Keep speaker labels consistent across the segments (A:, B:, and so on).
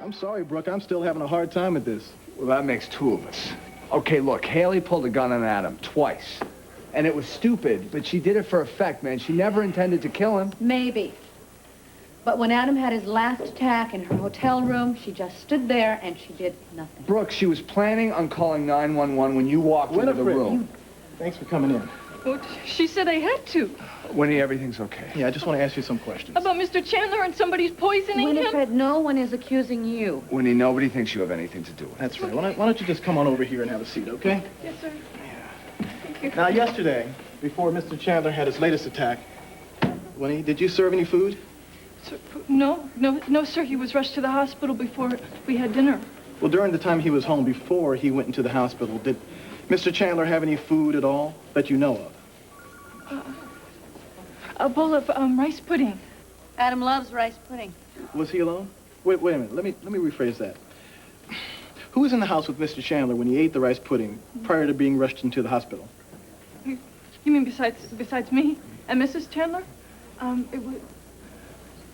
A: I'm sorry, Brooke. I'm still having a hard time with this.
B: Well, that makes two of us. Okay, look, Haley pulled a gun on Adam twice. And it was stupid, but she did it for effect, man. She never intended to kill him.
C: Maybe. But when Adam had his last attack in her hotel room, she just stood there and she did nothing.
B: Brooke, she was planning on calling 911 when you walked into the room.
A: Thanks for coming in.
D: Well, she said I had to.
B: Winnie, everything's okay.
A: Yeah, I just want to ask you some questions.
D: About Mr. Chandler and somebody's poisoning him?
C: Winifred, no one is accusing you.
B: Winnie, nobody thinks you have anything to do with it.
A: That's right. Why don't you just come on over here and have a seat, okay?
D: Yes, sir.
A: Yeah. Thank you. Now, yesterday, before Mr. Chandler had his latest attack, Winnie, did you serve any food?
D: Sir, no, sir. He was rushed to the hospital before we had dinner.
A: Well, during the time he was home before he went into the hospital, did Mr. Chandler have any food at all that you know of?
D: A bowl of rice pudding.
C: Adam loves rice pudding.
A: Was he alone? Wait a minute. Let me rephrase that. Who was in the house with Mr. Chandler when he ate the rice pudding prior to being rushed into the hospital?
D: You mean besides me and Mrs. Chandler?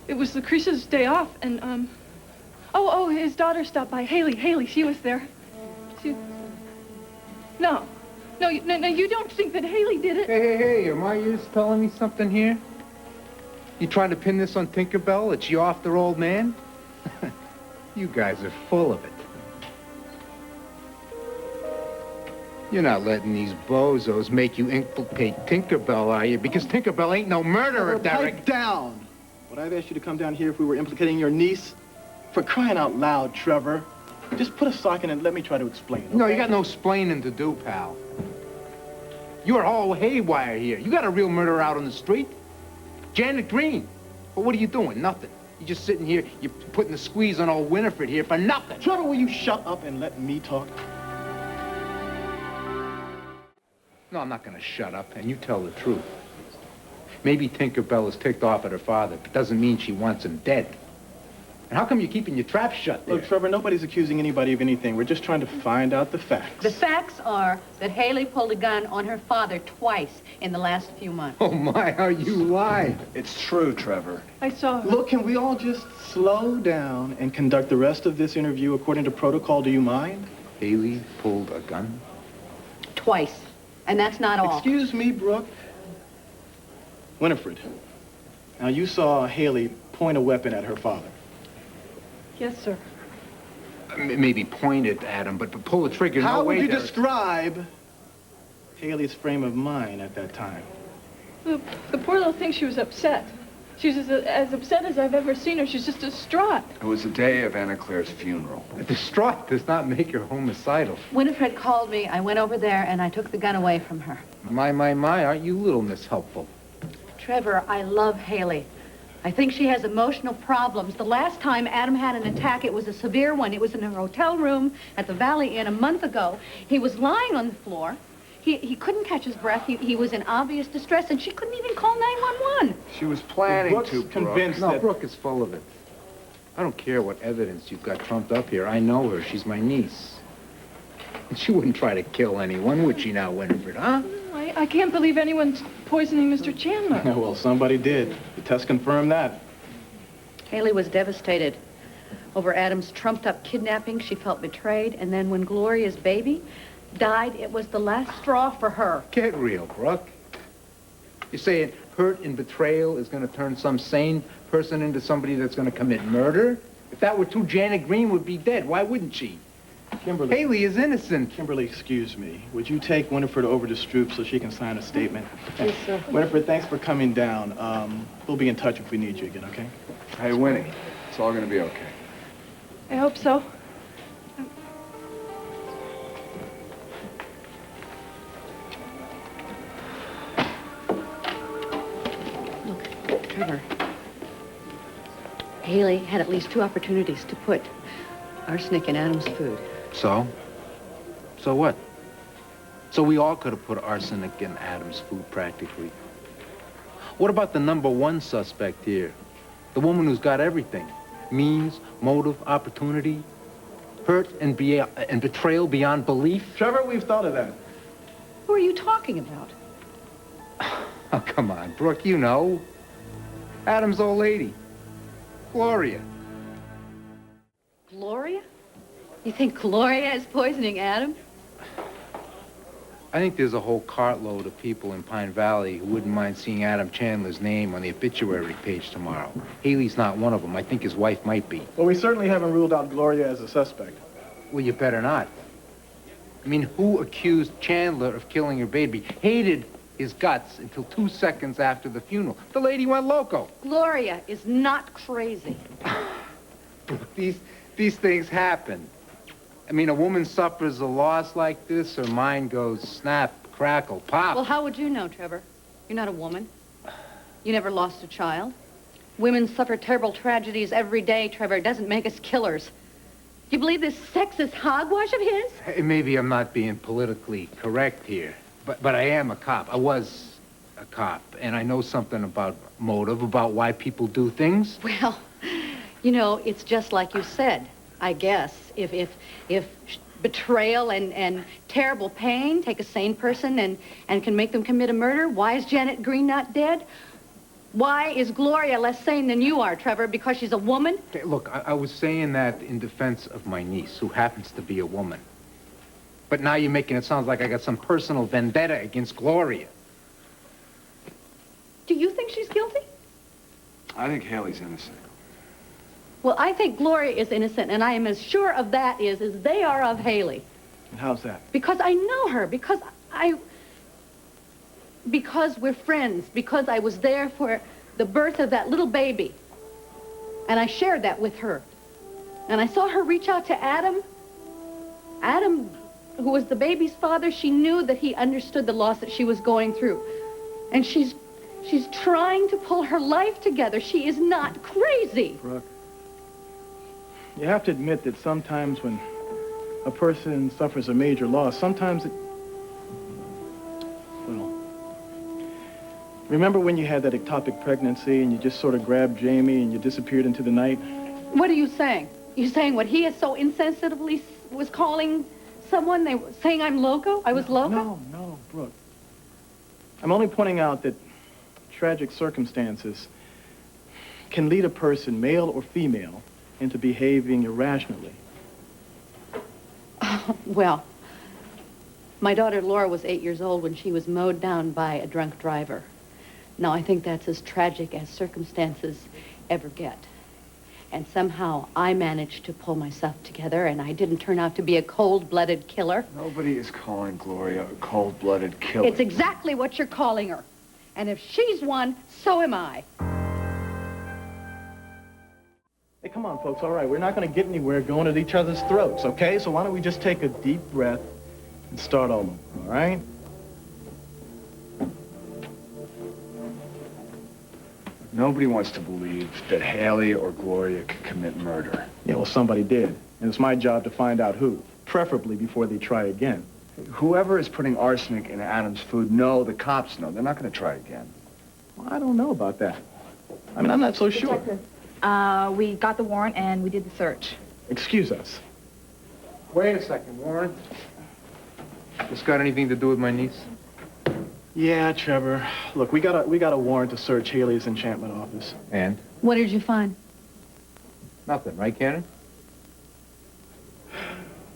D: It was Lucretia's day off, and oh, his daughter stopped by. Haley, she was there. No, you don't think that Haley did it?
E: Hey, am I just telling me something here? You trying to pin this on Tinkerbell? It's you off their old man? You guys are full of it. You're not letting these bozos make you implicate Tinkerbell, are you? Because Tinkerbell ain't no murderer, Derek.
A: Pipe down! Would I have asked you to come down here if we were implicating your niece? For crying out loud, Trevor. Just put a sock in and let me try to explain, okay?
E: No, you got no splaining to do, pal. You're all haywire here. You got a real murderer out on the street. Janet Green. But what are you doing? Nothing. You're just sitting here, you're putting the squeeze on old Winifred here for nothing.
A: Trevor, will you shut up and let me talk?
E: No, I'm not gonna shut up, and you tell the truth. Maybe Tinkerbell is ticked off at her father, but doesn't mean she wants him dead. And how come you're keeping your trap shut there?
A: Look, Trevor, nobody's accusing anybody of anything. We're just trying to find out the facts.
C: The facts are that Haley pulled a gun on her father twice in the last few months.
E: Oh, my, how you lie.
B: It's true, Trevor.
D: I saw her.
A: Look, can we all just slow down and conduct the rest of this interview according to protocol? Do you mind?
E: Haley pulled a gun?
C: Twice. And that's not all.
A: Excuse me, Brooke. Winifred, now you saw Haley point a weapon at her father.
D: Yes, sir.
E: Maybe point it at him, but pull the trigger.
A: How
E: no way,
A: would you
E: Derek.
A: describe Haley's frame of mind at that time?
D: The poor little thing, she was upset. She was as upset as I've ever seen her. She's just distraught.
B: It was the day of Anna Claire's funeral.
E: Distraught does not make her homicidal.
C: Winifred called me. I went over there and I took the gun away from her.
E: My, aren't you little mishelpful?
C: Trevor, I love Haley. I think she has emotional problems. The last time Adam had an attack, it was a severe one. It was in her hotel room at the Valley Inn a month ago. He was lying on the floor. He couldn't catch his breath. He was in obvious distress, and she couldn't even call 911.
B: She was planning
A: Brooke's
B: to,
A: convinced
E: No,
A: that...
E: Brooke is full of it. I don't care what evidence you've got trumped up here. I know her. She's my niece. And she wouldn't try to kill anyone, would she now, Winifred, huh?
D: I can't believe anyone's poisoning Mr. Chandler.
A: Well, somebody did. The test confirmed that.
C: Haley was devastated. Over Adam's trumped-up kidnapping, she felt betrayed, and then when Gloria's baby died, it was the last straw for her.
E: Get real, Brooke. You're saying hurt and betrayal is going to turn some sane person into somebody that's going to commit murder? If that were true, Janet Green would be dead. Why wouldn't she?
A: Kimberly.
E: Haley is innocent.
A: Kimberly, excuse me. Would you take Winifred over to Stroop so she can sign a statement?
D: Yes, sir.
A: Winifred, thanks for coming down. We'll be in touch if we need you again, okay?
B: Hey, Winnie, it's all gonna be okay.
D: I hope so.
C: Look, Trevor. Haley had at least 2 opportunities to put arsenic in Adam's food.
E: So? So what? So we all could have put arsenic in Adam's food, practically. What about the number 1 suspect here? The woman who's got everything. Means, motive, opportunity, hurt and betrayal beyond belief.
A: Trevor, we've thought of that.
C: Who are you talking about?
E: Oh, come on, Brooke, you know. Adam's old lady. Gloria.
C: Gloria? You think Gloria is poisoning Adam?
E: I think there's a whole cartload of people in Pine Valley who wouldn't mind seeing Adam Chandler's name on the obituary page tomorrow. Haley's not one of them. I think his wife might be.
A: Well, we certainly haven't ruled out Gloria as a suspect.
E: Well, you better not. I mean, who accused Chandler of killing her baby? Hated his guts until 2 seconds after the funeral. The lady went loco.
C: Gloria is not crazy.
E: These things happen. I mean, a woman suffers a loss like this, her mind goes snap, crackle, pop.
C: Well, how would you know, Trevor? You're not a woman. You never lost a child. Women suffer terrible tragedies every day, Trevor. It doesn't make us killers. Do you believe this sexist hogwash of his?
E: Hey, maybe I'm not being politically correct here, but I am a cop. I was a cop, and I know something about motive, about why people do things.
C: Well, you know, it's just like you said, I guess. If betrayal and terrible pain take a sane person and can make them commit a murder, why is Janet Green not dead? Why is Gloria less sane than you are, Trevor? Because she's a woman?
E: Okay, look, I was saying that in defense of my niece, who happens to be a woman. But now you're making it sound like I got some personal vendetta against Gloria.
C: Do you think she's guilty?
B: I think Haley's innocent.
C: Well, I think Gloria is innocent, and I am as sure of that as they are of Haley.
A: And how's that?
C: Because I know her, because we're friends, because I was there for the birth of that little baby. And I shared that with her. And I saw her reach out to Adam. Adam, who was the baby's father, she knew that he understood the loss that she was going through. And she's trying to pull her life together. She is not crazy.
A: Brooke, you have to admit that sometimes when a person suffers a major loss, sometimes it... Well, remember when you had that ectopic pregnancy and you just sort of grabbed Jamie and you disappeared into the night?
C: What are you saying? You're saying what he is so insensitively was calling someone? They were saying I'm loco? I was loco?
A: No, Brooke. I'm only pointing out that tragic circumstances can lead a person, male or female, into behaving irrationally.
C: Well, my daughter Laura was 8 years old when she was mowed down by a drunk driver. Now, I think that's as tragic as circumstances ever get. And somehow I managed to pull myself together, and I didn't turn out to be a cold-blooded killer.
B: Nobody is calling Gloria a cold-blooded killer.
C: It's exactly what you're calling her. And if she's one, so am I.
A: Hey, come on, folks, all right. We're not going to get anywhere going at each other's throats, okay? So why don't we just take a deep breath and start over, all right?
B: Nobody wants to believe that Haley or Gloria could commit murder.
A: Yeah, well, somebody did. And it's my job to find out who, preferably before they try again.
B: Whoever is putting arsenic in Adam's food, no, the cops know. They're not going to try again.
A: Well, I don't know about that. I mean, I'm not so sure.
F: Detective, we got the warrant and we did the search.
A: Excuse us.
E: Wait a second, Warren. This got anything to do with my niece?
A: Yeah, Trevor. Look, we got a warrant to search Haley's enchantment office.
E: And?
C: What did you find?
E: Nothing, right, Canary?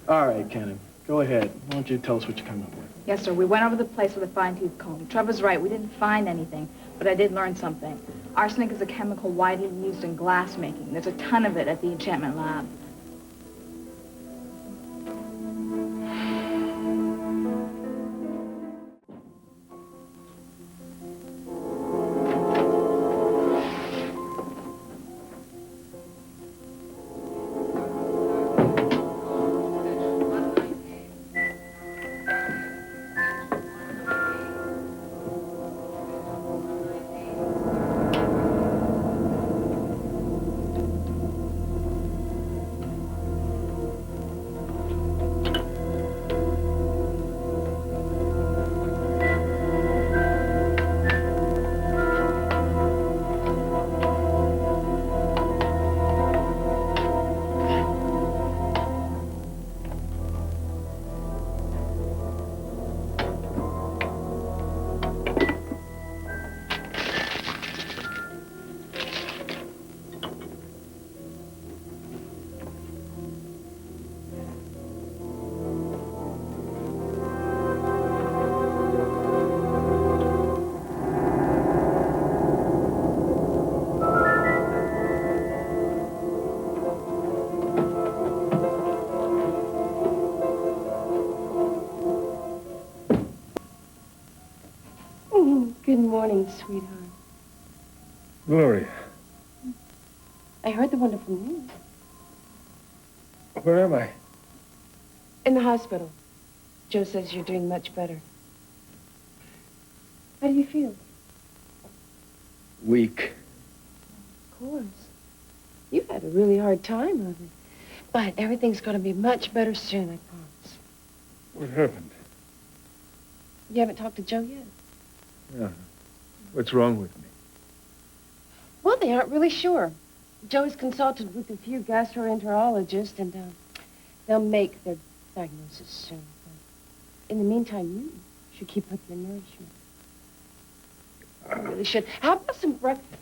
A: All right, Cannon. Go ahead. Why don't you tell us what you come up with?
F: Yes, sir. We went over the place with a fine-tooth comb. Trevor's right. We didn't find anything, but I did learn something. Arsenic is a chemical widely used in glass making. There's a ton of it at the enchantment lab.
G: morning, sweetheart.
H: Gloria,
G: I heard the wonderful news.
H: where am I?
G: In the hospital. Joe says you're doing much better. How do you feel?
H: Weak.
G: Of course. You've had a really hard time of it. But everything's going to be much better soon, I promise.
H: What happened?
G: You haven't talked to Joe yet?
H: No. What's wrong with me?
G: Well, they aren't really sure. Joe's consulted with a few gastroenterologists, and they'll make their diagnosis soon. But in the meantime, you should keep up your nourishment. You really should. How about some breakfast?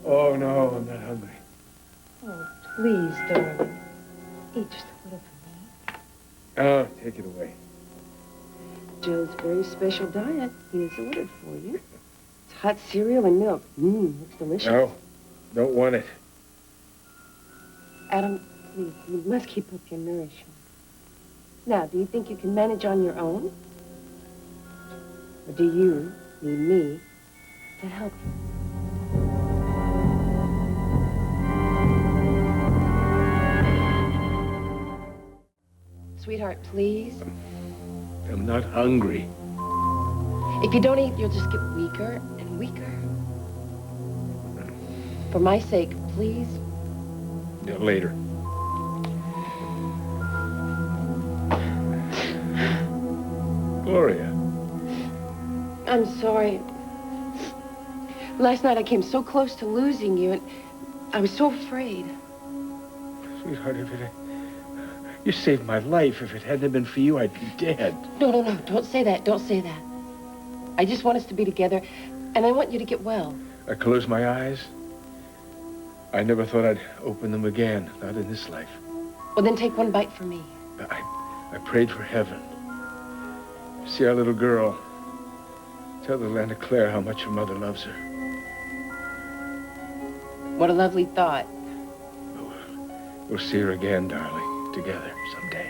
H: Oh, no, I'm not hungry.
G: Oh, please, darling. Eat just a little for me.
H: Oh, take it away.
G: Joe's very special diet he has ordered for you. It's hot cereal and milk. Looks delicious.
H: No, don't want it.
G: Adam, please, you must keep up your nourishment. Now, do you think you can manage on your own? Or do you need me to help you? Sweetheart, please.
H: I'm not hungry.
G: If you don't eat, you'll just get weaker and weaker. For my sake, please.
H: Yeah, later. Gloria.
G: I'm sorry. Last night I came so close to losing you, and I was so afraid.
H: Sweetheart, you saved my life. If it hadn't been for you, I'd be dead.
G: No, don't say that. Don't say that. I just want us to be together, and I want you to get well.
H: I closed my eyes. I never thought I'd open them again, not in this life.
G: Well, then take one bite for me.
H: I prayed for heaven. See our little girl. Tell the land of Claire how much her mother loves her.
G: What a lovely thought.
H: We'll see her again, darling, together someday.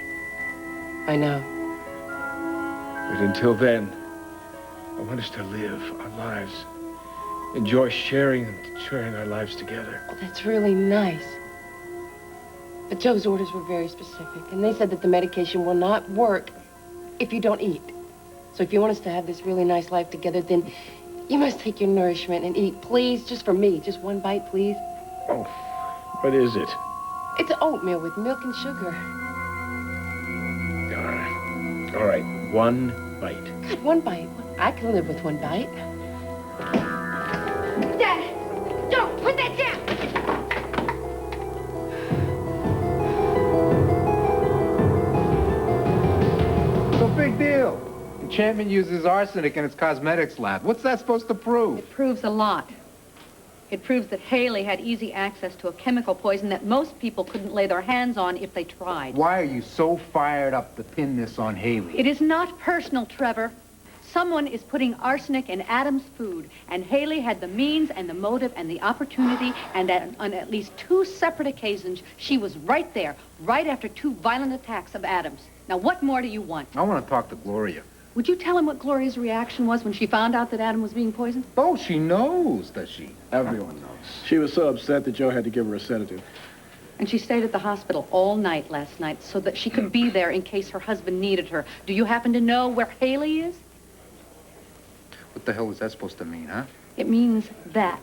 G: I know.
H: But until then, I want us to live our lives. Enjoy sharing our lives together.
G: Oh, that's really nice. But Joe's orders were very specific, and they said that the medication will not work if you don't eat. So if you want us to have this really nice life together, then you must take your nourishment and eat, please, just for me. Just one bite, please.
H: Oh, what is it?
G: It's oatmeal with milk and sugar.
H: All right, one bite.
G: God, one bite. I can live with one bite.
C: Dad, don't put that down.
E: No big deal. Enchantment uses arsenic in its cosmetics lab. What's that supposed to prove?
C: It proves a lot. It proves that Haley had easy access to a chemical poison that most people couldn't lay their hands on if they tried.
E: Why are you so fired up to pin this on Haley?
C: It is not personal, Trevor. Someone is putting arsenic in Adam's food, and Haley had the means and the motive and the opportunity, and on at least 2 separate occasions, she was right there, right after 2 violent attacks of Adam's. Now, what more do you want?
E: I want to talk to Gloria.
C: Would you tell him what Gloria's reaction was when she found out that Adam was being poisoned?
E: Oh, she knows, does she?
B: Everyone knows.
A: She was so upset that Joe had to give her a sedative.
C: And she stayed at the hospital all night last night so that she could be there in case her husband needed her. Do you happen to know where Haley is?
E: What the hell is that supposed to mean, huh?
C: It means that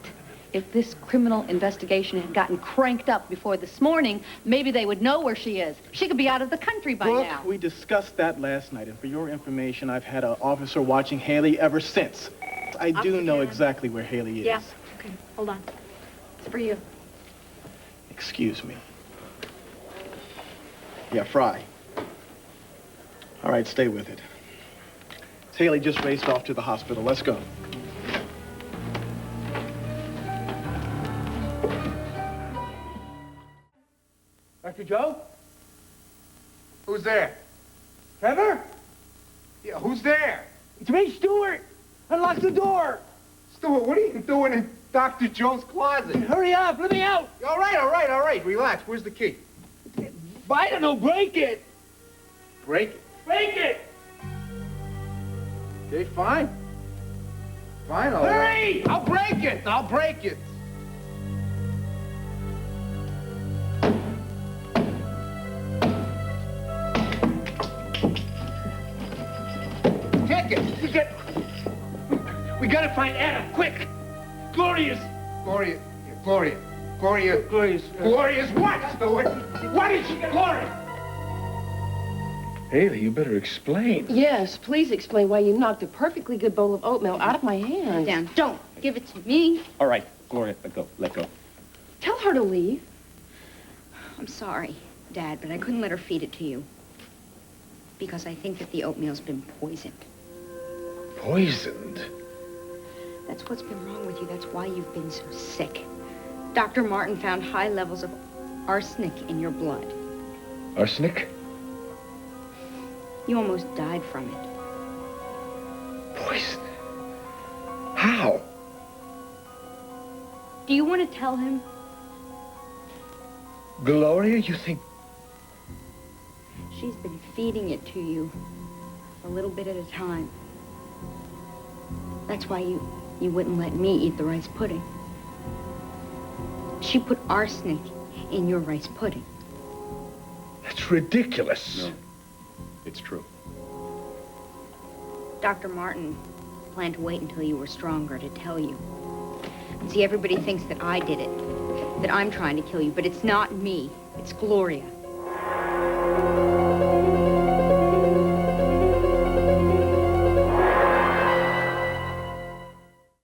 C: if this criminal investigation had gotten cranked up before this morning, maybe they would know where she is. She could be out of the country by
A: Brooke,
C: now.
A: we discussed that last night, and for your information, I've had an officer watching Haley ever since. I do know exactly where Haley is.
C: Yeah, okay, hold on. It's for you.
A: Excuse me. Yeah, Frye. All right, stay with it. Haley just raced off to the hospital. Let's go.
B: Dr. Joe?
E: Who's there?
B: Trevor?
E: Yeah, who's there?
B: It's me, Stuart. Unlock the door.
E: Stuart, what are you doing in Dr. Joe's closet?
B: Hurry up. Let me out.
E: All right. Relax. Where's the key?
B: I don't know. Break it.
E: Break it.
B: Break it.
E: Okay, fine.
B: Fine, all right.
E: Hurry! I'll break it! I'll break it!
H: Take it. We gotta find Adam, quick. Gloria's what? What did she get? Gloria! Haley, you better explain.
G: Yes, please explain why you knocked a perfectly good bowl of oatmeal out of my hands.
C: Down. Don't give it to me.
I: All right, Gloria, let go.
G: Tell her to leave.
C: I'm sorry, Dad, but I couldn't let her feed it to you. Because I think that the oatmeal's been poisoned.
H: Poisoned?
C: That's what's been wrong with you. That's why you've been so sick. Dr. Martin found high levels of arsenic in your blood.
H: Arsenic?
C: You almost died from it.
H: Poison? How?
C: Do you want to tell him?
H: Gloria, you think...
C: She's been feeding it to you a little bit at a time. That's why you wouldn't let me eat the rice pudding. She put arsenic in your rice pudding.
H: That's ridiculous.
I: No, it's true.
C: Dr. Martin planned to wait until you were stronger to tell you. See, everybody thinks that I did it, that I'm trying to kill you, but it's not me. It's Gloria.